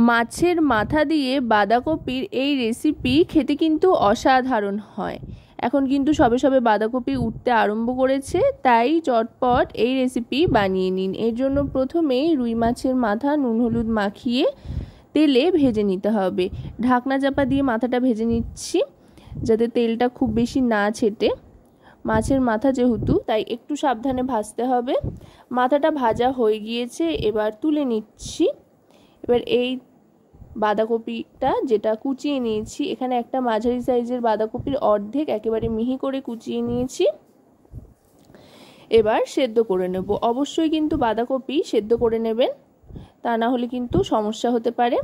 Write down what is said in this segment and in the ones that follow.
মাছের মাথা দিয়ে বাঁধাকপির এই রেসিপি খেতে কিন্তু অসাধারণ হয়। এখন কিন্তু সবে সবে বাঁধাকপি উঠতে আরম্ভ করেছে, তাই চটপট এই রেসিপি বানিয়ে নিন। এর জন্য প্রথমেই রুই মাছের মাথা নুন হলুদ মাখিয়ে তেলে ভেজে নিতে হবে। ঢাকনা চাপা দিয়ে মাথাটা ভেজে নিচ্ছি যাতে তেলটা খুব বেশি না ছেটে। মাছের মাথা যেহেতু, তাই একটু সাবধানে ভাজতে হবে। মাথাটা ভাজা হয়ে গিয়েছে, এবার তুলে নিচ্ছি। এবার এই বাঁধাকপিটা যেটা কুচিয়ে নিয়েছি, এখানে একটা মাঝারি সাইজের বাঁধাকপির অর্ধেক একেবারে মিহি করে কুচিয়ে নিয়েছি। এবার সেদ্ধ করে নেব। অবশ্যই কিন্তু বাঁধাকপি সেদ্ধ করে নেবেন, তা না হলে কিন্তু সমস্যা হতে পারে।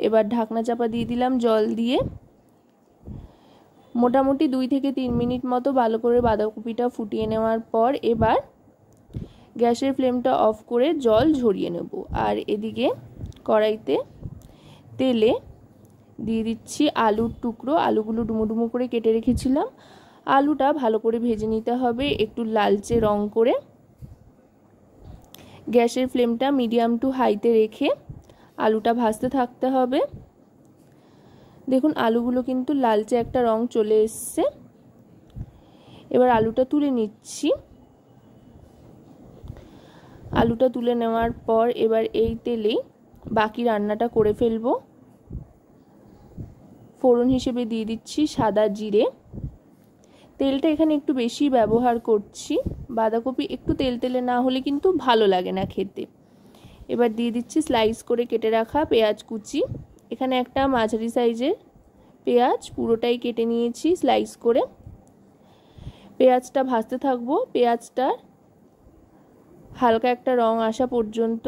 এবার ঢাকনা চাপা দিয়ে দিলাম জল দিয়ে। মোটামুটি 2 থেকে 3 মিনিট মতো ভালো করে বাঁধাকপিটা ফুটিয়ে নেওয়ার পর এবার গ্যাসের ফ্লেমটা অফ করে জল ঝরিয়ে নেব। আর এদিকে কড়াইতে তেলে দিয়ে দিচ্ছি আলুর টুকরো। আলুগুলো ডুমো ডুমো করে কেটে রেখেছিলাম। আলুটা ভালো করে ভেজে নিতে হবে একটু লালচে রং করে। গ্যাসের ফ্লেমটা মিডিয়াম টু হাইতে রেখে আলুটা ভাজতে থাকতে হবে। দেখুন আলুগুলো কিন্তু লালচে একটা রং চলে এসছে। এবার আলুটা তুলে নিচ্ছি। আলুটা তুলে নেওয়ার পর এবার এই তেলেই বাকি রান্নাটা করে ফেলবো। ফোড়ন হিসেবে দিয়ে দিচ্ছি সাদা জিরে। তেলটা এখানে একটু বেশি ব্যবহার করছি, বাঁধাকপি একটু তেলতেলে না হলে কিন্তু ভালো লাগে না খেতে। এবার দিয়ে দিচ্ছি স্লাইস করে কেটে রাখা পেঁয়াজ কুচি। এখানে একটা মাঝারি সাইজের পেঁয়াজ পুরোটাই কেটে নিয়েছি স্লাইস করে। পেঁয়াজটা ভাজতে থাকবো। পেঁয়াজটা হালকা একটা রং আসা পর্যন্ত,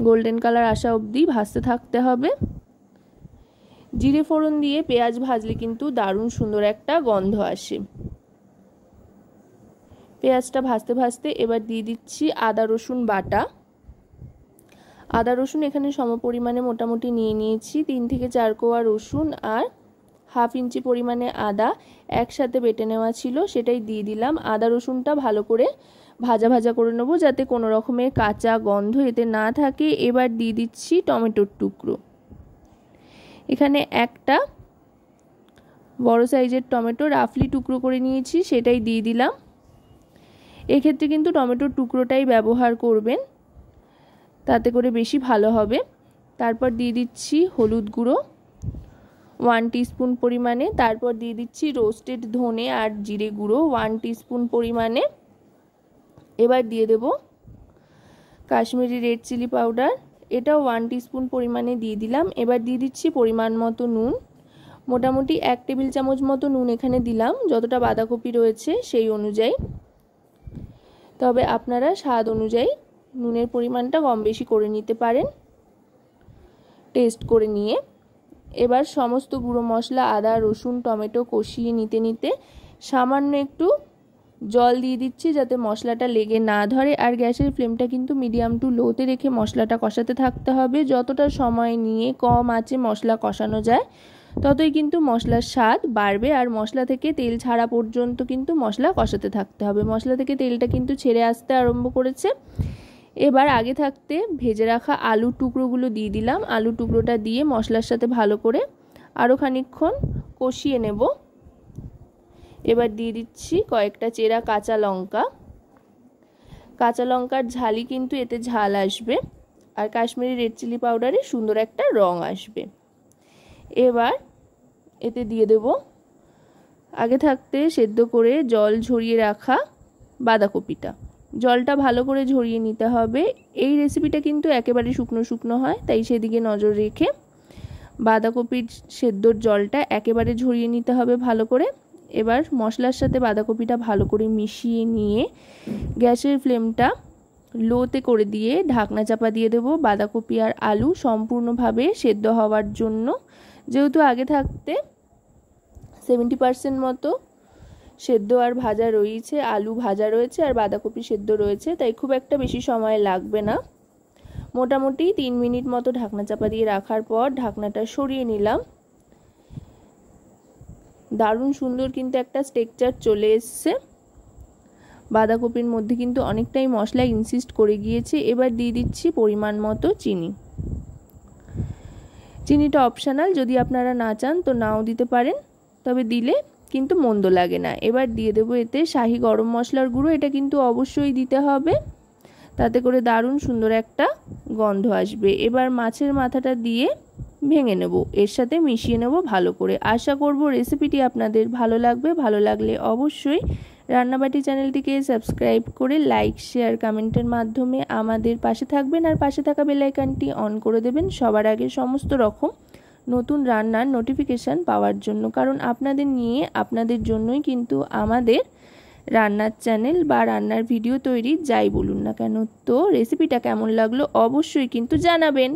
গোল্ডেন কালার আসা অবধি ভাজতে থাকতে হবে। জিরে ফোড়ন দিয়ে পেঁয়াজ ভাজলে কিন্তু দারুণ সুন্দর একটা গন্ধ আসে। পেঁয়াজটা ভাজতে ভাজতে এবার দিয়ে দিচ্ছি আদা রসুন বাটা। আদা রসুন এখানে সমপরিমাণে মোটামুটি নিয়ে নিয়েছি। 3 থেকে 4 কোয়া রসুন আর হাফ ইঞ্চি পরিমাণে আদা একসাথে বেটে নেওয়া ছিল, সেটাই দিয়ে দিলাম। আদা রসুনটা ভালো করে ভাজা ভাজা করে নেবো যাতে কোনো রকমের কাঁচা গন্ধ এতে না থাকে। এবার দিয়ে দিচ্ছি টমেটোর টুকরো। এখানে একটা বড় সাইজের টমেটো রাফলি টুকরো করে নিয়েছি, সেটাই দিয়ে দিলাম। এক্ষেত্রে কিন্তু টমেটোর টুকরোটাই ব্যবহার করবেন, তাতে করে বেশি ভালো হবে। তারপর দিয়ে দিচ্ছি হলুদ গুঁড়ো 1 টিস্পুন পরিমাণে। তারপর দিয়ে দিচ্ছি রোস্টেড ধনে আর জিরে গুঁড়ো 1 টিস্পুন পরিমাণে। এবার দিয়ে দেব কাশ্মীরি রেড চিলি পাউডার, এটাও 1 টিস্পুন পরিমাণে দিয়ে দিলাম। এবার দিয়ে দিচ্ছি পরিমাণ মতো নুন। মোটামুটি 1 টেবিল চামচ মতো নুন এখানে দিলাম, যতটা বাঁধাকপি রয়েছে সেই অনুযায়ী। তবে আপনারা স্বাদ অনুযায়ী নুনের পরিমাণটা কম বেশি করে নিতে পারেন টেস্ট করে নিয়ে। এবার সমস্ত গুঁড়ো মশলা আদা রসুন টমেটো কষিয়ে নিতে নিতে সামান্য একটু জল দিয়ে দিচ্ছি যাতে মশলাটা লেগে না ধরে। আর গ্যাসের ফ্লেমটা কিন্তু মিডিয়াম টু লোতে রেখে মশলাটা কষাতে থাকতে হবে। যতটা সময় নিয়ে কম আঁচে মশলা কষানো যায় ততই কিন্তু মশলার স্বাদ বাড়বে। আর মশলা থেকে তেল ছাড়া পর্যন্ত কিন্তু মশলা কষাতে থাকতে হবে। মশলা থেকে তেলটা কিন্তু ছেড়ে আসতে আরম্ভ করেছে। এবার আগে থাকতে ভেজে রাখা আলুর টুকরোগুলো দিয়ে দিলাম। আলুর টুকরোটা দিয়ে মশলার সাথে ভালো করে আরও খানিকক্ষণ কষিয়ে নেব। এবার দিয়ে দিচ্ছি কয়েকটা চেরা কাঁচা লঙ্কা। কাঁচা লঙ্কার ঝালই কিন্তু এতে ঝাল আসবে, আর কাশ্মীরি রেড চিলি পাউডারে সুন্দর একটা রং আসবে। এবার এতে দিয়ে দেব আগে থাকতে সেদ্ধ করে জল ঝরিয়ে রাখা বাঁধাকপিটা। জলটা ভালো করে ঝরিয়ে নিতে হবে। এই রেসিপিটা কিন্তু একেবারে শুকনো শুকনো হয়, তাই সেদিকে নজর রেখে বাঁধাকপির সেদ্ধর জলটা একেবারে ঝরিয়ে নিতে হবে ভালো করে। এবার মশলার সাথে বাঁধাকপিটা ভালো করে মিশিয়ে নিয়ে গ্যাসের ফ্লেমটা লোতে করে দিয়ে ঢাকনা চাপা দিয়ে দেবো বাঁধাকপি আর আলু সম্পূর্ণভাবে সেদ্ধ হওয়ার জন্য। যেহেতু আগে থাকতে 70% মতো সেদ্ধ আর ভাজা রয়েছে, আলু ভাজা রয়েছে আর বাঁধাকপি সেদ্ধ রয়েছে, তাই খুব একটা বেশি সময় লাগবে না। মোটামুটি 3 মিনিট মতো ঢাকনা চাপা দিয়ে রাখার পর ঢাকনাটা সরিয়ে নিলাম। দারুণ সুন্দর কিন্তু একটা টেক্সচার চলে এসছে। বাঁধাকপির মধ্যে কিন্তু অনেকটাই মশলা ইনসিস্ট করে গিয়েছে। এবার দিয়ে দিচ্ছি পরিমাণ মতো চিনি। চিনিটা অপশনাল, যদি আপনারা না চান তো নাও দিতে পারেন, তবে দিলে কিন্তু মন্দ লাগে না। এবার দিয়ে দেবো এতে শাহি গরম মশলার গুঁড়ো, এটা কিন্তু অবশ্যই দিতে হবে, তাতে করে দারুণ সুন্দর একটা গন্ধ আসবে। এবার মাছের মাথাটা দিয়ে ভেঙে নেব, এর সাথে মিশিয়ে নেব ভালো করে। আশা করব রেসিপিটি আপনাদের ভালো লাগবে। ভালো লাগলে অবশ্যই রান্নাবাটি চ্যানেলটিকে সাবস্ক্রাইব করে লাইক শেয়ার কমেন্টের মাধ্যমে আমাদের পাশে থাকবেন, আর পাশে থাকা বেল আইকনটি অন করে দেবেন সবার আগে সমস্ত রকম নতুন রান্নার নোটিফিকেশান পাওয়ার জন্য। কারণ আপনাদের নিয়ে, আপনাদের জন্যই কিন্তু আমাদের রান্নার চ্যানেল বা রান্নার ভিডিও তৈরি, যাই বলুন না কেন। তো রেসিপিটা কেমন লাগলো অবশ্যই কিন্তু জানাবেন।